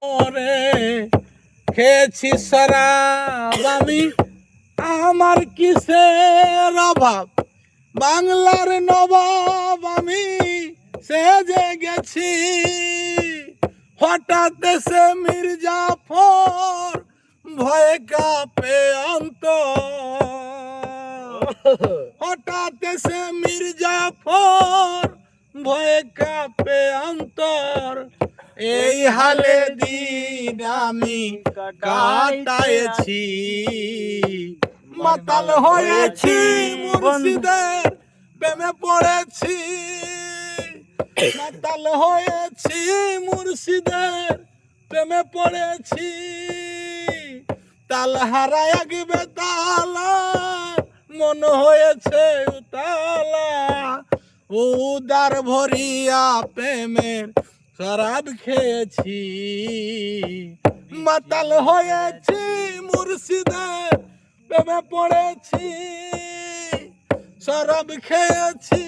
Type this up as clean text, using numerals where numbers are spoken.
ওরে খেয়েছি শরাব আমি, আমার কিসের অভাব, বাংলার নবাব আমি সেজে গেছি। হঠাৎ এসে মির্জাফর ভয়ে কাঁপে অন্তর, হঠাৎ এসে মির্জাফর ভয়ে কাঁপে অন্তর। এই হালে দিন আমি কাটাইছি, মাতাল হয়েছি মুর্শিদের প্রেমে পড়েছি, মাতাল হয়েছি মুর্শিদের প্রেমে পড়েছি। তাল হারায় গিবে তালা, মন হয়েছে উতালা, উদার ভরিয়া প্রেমের শরাব খেয়েছি। মাতাল হয়েছি মুর্শিদের প্রেমে পড়েছি, শরাব খেয়েছি।